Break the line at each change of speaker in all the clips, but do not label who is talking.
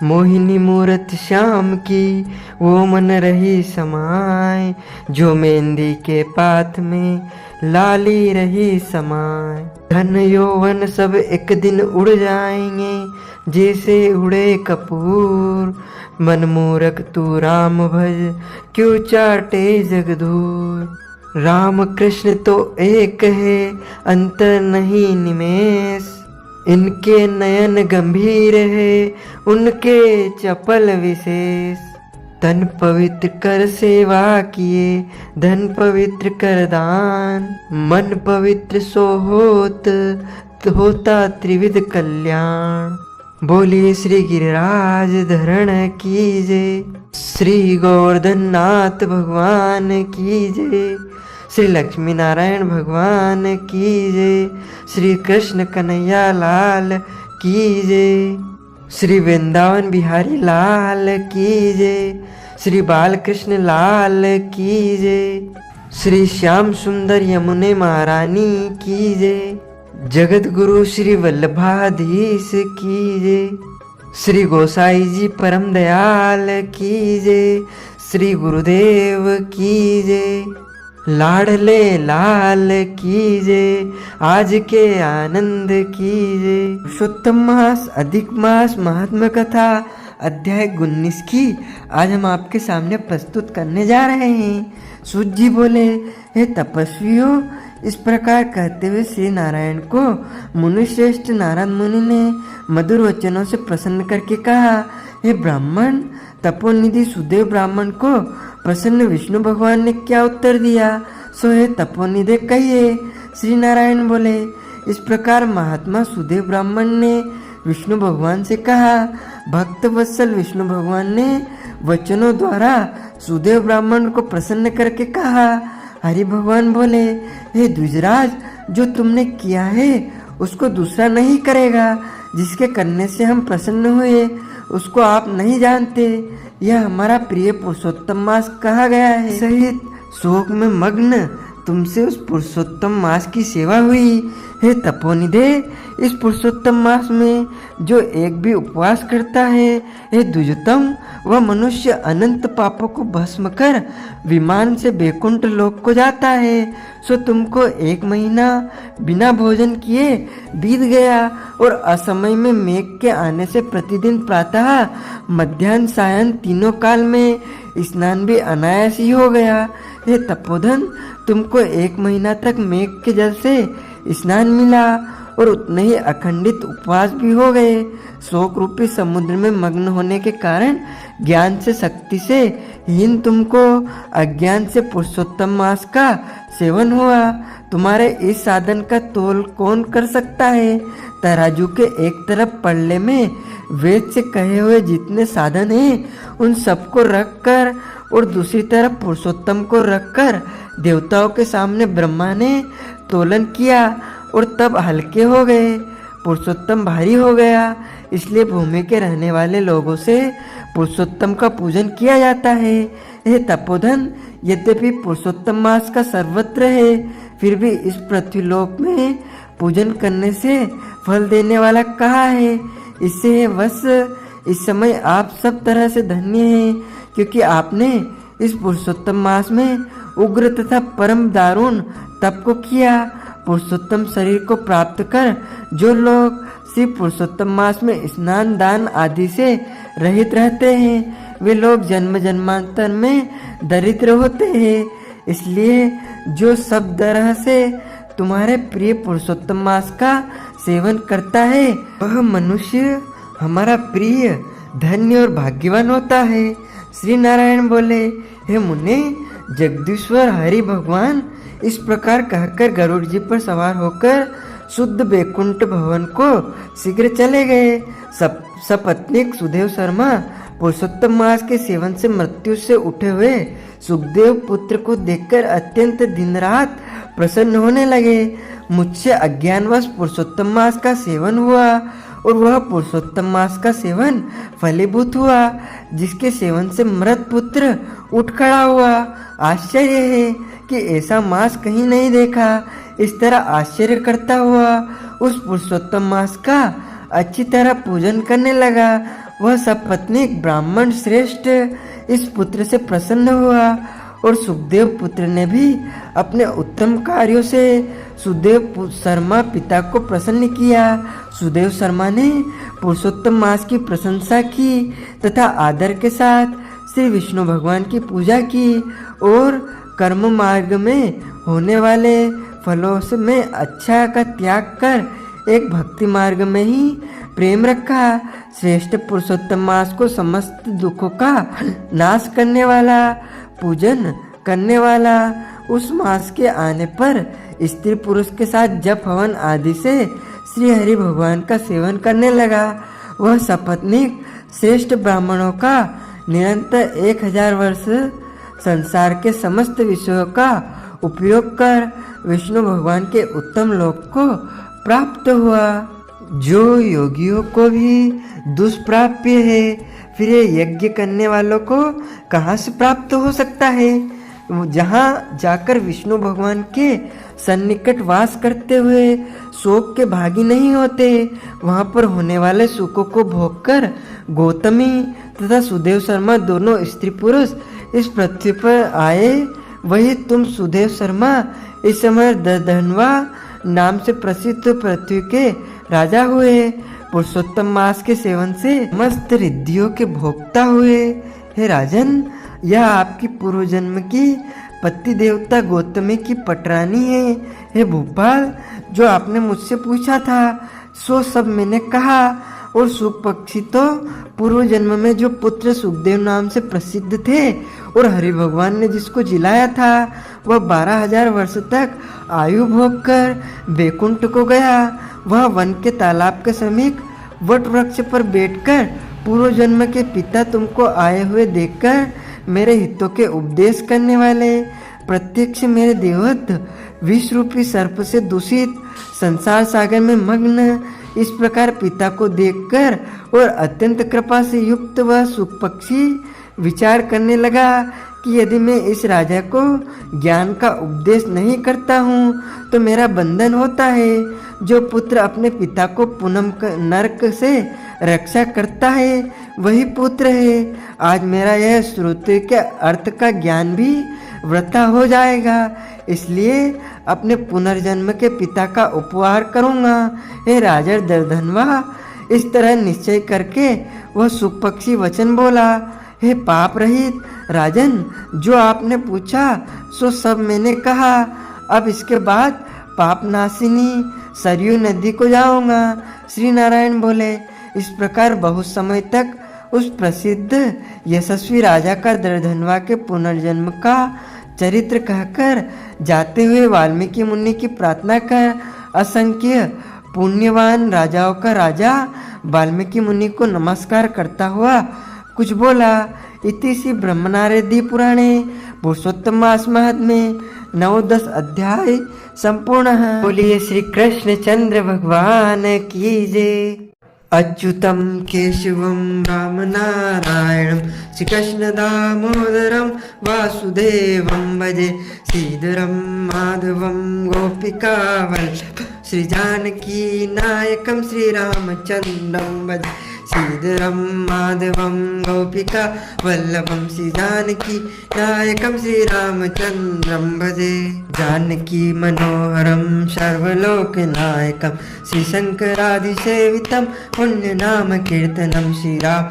मोहिनी मूरत श्याम की वो मन रही समाए, जो मेहंदी के पात में लाली रही समाए। धन यौवन सब एक दिन उड़ जाएंगे, जैसे उड़े कपूर। मन मूरख तू राम भज, क्यों चाटे जग धूर। राम कृष्ण तो एक है, अंतर नहीं निमेष। इनके नयन गंभीर है, उनके चपल विशेष। तन पवित्र कर सेवा किए, धन पवित्र कर दान। मन पवित्र सो होता त्रिविध कल्याण। बोलिए श्री गिरिराज धरण कीजे, श्री गोवर्धन नाथ भगवान कीजे, श्री लक्ष्मी नारायण भगवान की जय, श्री कृष्ण कन्हैया लाल की जय, श्री वृंदावन बिहारी लाल की जय, श्री बालकृष्ण लाल की जय, श्री श्याम सुंदर यमुने महारानी की जय, जगत गुरु श्री वल्लभाधीश की जय, श्री गोसाई जी परम दयाल की जय, श्री गुरुदेव की जय, लाडले लाल कीजे, आज के आनंद कीजे। पुरुषोत्तम मास अधिक मास महात्मा कथा अध्याय 19 की आज हम आपके सामने प्रस्तुत करने जा रहे हैं। सूत जी बोले, हे तपस्वियों, इस प्रकार कहते हुए श्री नारायण को मुनिश्रेष्ठ नारद मुनि ने मधुर वचनों से प्रसन्न करके कहा, हे ब्राह्मण, तपोनिधि सुदेव ब्राह्मण को प्रसन्न विष्णु भगवान ने क्या उत्तर दिया, सो हे तपोनिधि कहिए। श्री नारायण बोले, इस प्रकार महात्मा सुदेव ब्राह्मण ने विष्णु भगवान से कहा। भक्त वत्सल विष्णु भगवान ने वचनों द्वारा सुदेव ब्राह्मण को प्रसन्न करके कहा। हरि भगवान बोले, हे द्विजराज, जो तुमने किया है उसको दूसरा नहीं करेगा। जिसके करने से हम प्रसन्न हुए उसको आप नहीं जानते। यह हमारा प्रिय पुरुषोत्तम मास कहा गया है। सहित शोक में मग्न तुमसे उस पुरुषोत्तम मास की सेवा हुई। हे तपोनिधे, इस पुरुषोत्तम मास में जो एक भी उपवास करता है, हे द्विजोत्तम, वह मनुष्य अनंत पापों को भस्म कर विमान से बैकुंठ लोक को जाता है। सो तुमको 1 महीना बिना भोजन किए बीत गया और असमय में मेघ के आने से प्रतिदिन प्रातः मध्याह्न सायं तीनों काल में स्नान भी अनायास ही हो गया। हे तपोधन, तुमको 1 महीना तक मेघ के जल से स्नान मिला और उतने ही अखंडित उपवास भी हो गए। शोक रूपी समुद्र में मग्न होने के कारण ज्ञान से शक्ति से हीन तुमको अज्ञान से पुरुषोत्तम मास का सेवन हुआ। तुम्हारे इस साधन का तोल कौन कर सकता है। तराजू के एक तरफ पल्ले में वेद से कहे हुए जितने साधन हैं उन सबको रख कर और दूसरी तरफ पुरुषोत्तम को रखकर देवताओं के सामने ब्रह्मा ने तोलन किया और तब हल्के हो गए। पुरुषोत्तम भारी हो गया, इसलिए भूमि के रहने वाले लोगों से पुरुषोत्तम का पूजन किया जाता है। यह तपोधन, यद्यपि पुरुषोत्तम मास का सर्वत्र है, फिर भी इस पृथ्वीलोक में पूजन करने से फल देने वाला कहा है। इससे बस इस समय आप सब तरह से धन्य हैं, क्योंकि आपने इस पुरुषोत्तम मास में उग्र तथा परम दारुण तप को किया। पुरुषोत्तम शरीर को प्राप्त कर जो लोग श्री पुरुषोत्तम मास में स्नान दान आदि से रहित रहते हैं, वे लोग जन्म जन्मांतर में दरिद्र होते हैं। इसलिए जो सब तरह से तुम्हारे प्रिय पुरुषोत्तम मास का सेवन करता है, वह मनुष्य हमारा प्रिय, धन्य और भाग्यवान होता है। श्री नारायण बोले, हे मुने, जगदीश्वर हरि भगवान इस प्रकार कहकर गरुड़ जी पर सवार होकर शुद्ध बैकुंठ भवन को शीघ्र चले गए। सपत्नीक सुदेव शर्मा पुरुषोत्तम मास के सेवन से मृत्यु से उठे हुए सुखदेव पुत्र को देखकर अत्यंत दिन रात प्रसन्न होने लगे। मुझसे अज्ञानवश पुरुषोत्तम मास का सेवन हुआ और वह पुरुषोत्तम मास का सेवन फलीभूत हुआ, जिसके सेवन से मृत पुत्र उठ खड़ा हुआ। आश्चर्य है कि ऐसा मास कहीं नहीं देखा। इस तरह आश्चर्य करता हुआ उस पुरुषोत्तम मास का अच्छी तरह पूजन करने लगा वह सपत्नीक ब्राह्मण श्रेष्ठ इस पुत्र से प्रसन्न हुआ और सुखदेव पुत्र ने भी अपने उत्तम कार्यों से सुदेव शर्मा पिता को प्रसन्न किया। सुदेव शर्मा ने पुरुषोत्तम मास की प्रशंसा की तथा आदर के साथ श्री विष्णु भगवान की पूजा की और कर्म मार्ग में होने वाले फलों से में अच्छा का त्याग कर एक भक्ति मार्ग में ही प्रेम रखा। श्रेष्ठ पुरुषोत्तम मास को समस्त दुखों का नाश करने वाला, पूजन करने वाला, उस मास के आने पर स्त्री पुरुष के साथ जप हवन आदि से श्री हरि भगवान का सेवन करने लगा। वह सपत्नीक श्रेष्ठ ब्राह्मणों का निरंतर 1000 वर्ष संसार के समस्त विषयों का उपयोग कर विष्णु भगवान के उत्तम लोक को प्राप्त हुआ, जो योगियों को भी दुष्प्राप्य है। फिर ये यज्ञ करने वालों को कहाँ से प्राप्त हो सकता है? जहाँ जाकर विष्णु भगवान के सन्निकट वास करते हुए शोक के भागी नहीं होते, वहाँ पर होने वाले सुखों को भोग कर गौतमी तथा सुदेव शर्मा दोनों स्त्री पुरुष इस पृथ्वी पर आए। वही तुम सुदेव शर्मा इस समय दर्दनवा नाम से प्रसिद्ध पृथ्वी के राजा हुए, पुरुषोत्तम मास के सेवन से मस्त रिद्धियों के भोक्ता हुए। हे राजन, यह आपकी पूर्व जन्म की पति देवता गौतमी की पटरानी है। हे भूपाल, जो आपने मुझसे पूछा था सो सब मैंने कहा। और सुख पक्षी तो पूर्व जन्म में जो पुत्र सुखदेव नाम से प्रसिद्ध थे और हरि भगवान ने जिसको जिलाया था, वह 12,000 वर्ष तक आयु भोग कर बैकुंठ को गया। वह वन के तालाब के समीप वट वृक्ष पर बैठकर पूर्व जन्म के पिता तुमको आए हुए देखकर मेरे हितों के उपदेश करने वाले प्रत्यक्ष मेरे देवत्व विष रूपी सर्प से दूषित संसार सागर में मग्न इस प्रकार पिता को देखकर और अत्यंत कृपा से युक्त वह सुख पक्षी विचार करने लगा कि यदि मैं इस राजा को ज्ञान का उपदेश नहीं करता हूँ तो मेरा बंधन होता है। जो पुत्र अपने पिता को पुनम नरक से रक्षा करता है वही पुत्र है। आज मेरा यह श्रुति के अर्थ का ज्ञान भी वृथा हो जाएगा, इसलिए अपने पुनर्जन्म के पिता का उपहार करूँगा। हे राजा दर्दनवा, इस तरह निश्चय करके वह सुख पक्षी वचन बोला। हे पाप रहित राजन, जो आपने पूछा सो सब मैंने कहा। अब इसके बाद पाप नाशिनी सरयू नदी को जाऊंगा। श्री नारायण बोले। इस प्रकार बहुत समय तक उस प्रसिद्ध यशस्वी राजा का दर्दनवा के पुनर्जन्म का चरित्र कहकर जाते हुए वाल्मीकि मुनि की प्रार्थना कर असंख्य पुण्यवान राजाओं का राजा वाल्मीकि मुनि को नमस्कार करता हुआ कुछ बोला। इति श्री ब्रह्मनारदी पुराणे पुरुषोत्तम मास महात्म्ये 9-10 अध्याय संपूर्ण। बोलिए श्री कृष्ण चंद्र भगवान की जय। अच्युतम केशवम राम नारायणम श्री कृष्ण दामोदरम वासुदेवम भजे श्रीधरम माधवम गोपिका वल्लभ श्री जानकी नायकम श्री रामचंद्रम भजे श्रीधरम माधवम गोपिका वल्लभम श्री जानकी नायकम श्री रामचंद्रम भजे। जानकी मनोहरम सर्वलोक नायकम श्री शंकरादिसेवितम पुण्य नाम कीर्तनम श्री राम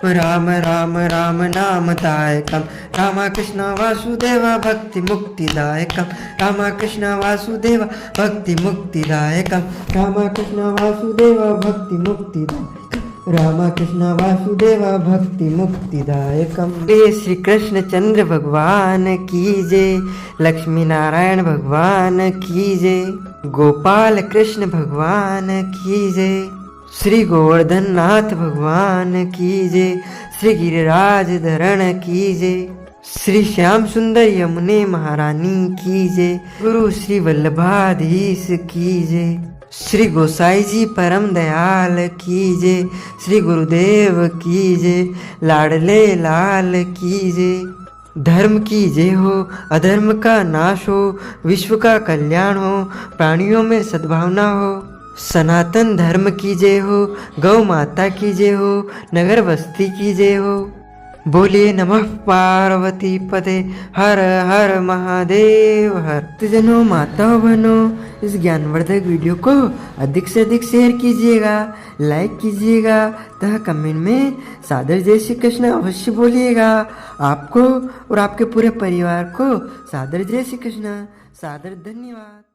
राम राम राम नामदायकम रामकृष्ण वासुदेव भक्ति मुक्तिदायकम रामकृष्ण वासुदेव भक्ति मुक्तिदायकम रामकृष्ण वासुदेव भक्ति मुक्तिदायकम रामकृष्ण वासुदेव भक्ति मुक्तिदायकम। श्री कृष्ण चंद्र भगवान की जय। लक्ष्मी नारायण भगवान की जय। गोपाल कृष्ण भगवान की जय। श्री गोवर्धन नाथ भगवान की जय। श्री गिरिराज धरण की जय। श्री श्याम सुंदर यमुने महारानी की जय। गुरु श्री वल्लभाधीश की जय। श्री गोसाई जी परम दयाल की जय। श्री गुरुदेव की जय। लाडले लाल की जय। धर्म की जय हो, अधर्म का नाश हो, विश्व का कल्याण हो, प्राणियों में सद्भावना हो। सनातन धर्म की जय हो, गौ माता की जय हो, नगर बस्ती की जय हो। बोलिए नमः पार्वती पते, हर हर महादेव हर। तो जनों, माताओं बहनों, इस ज्ञानवर्धक वीडियो को अधिक से अधिक शेयर कीजिएगा, लाइक कीजिएगा तथा कमेंट में सादर जय श्री कृष्ण अवश्य बोलिएगा। आपको और आपके पूरे परिवार को सादर जय श्री कृष्ण, सादर धन्यवाद।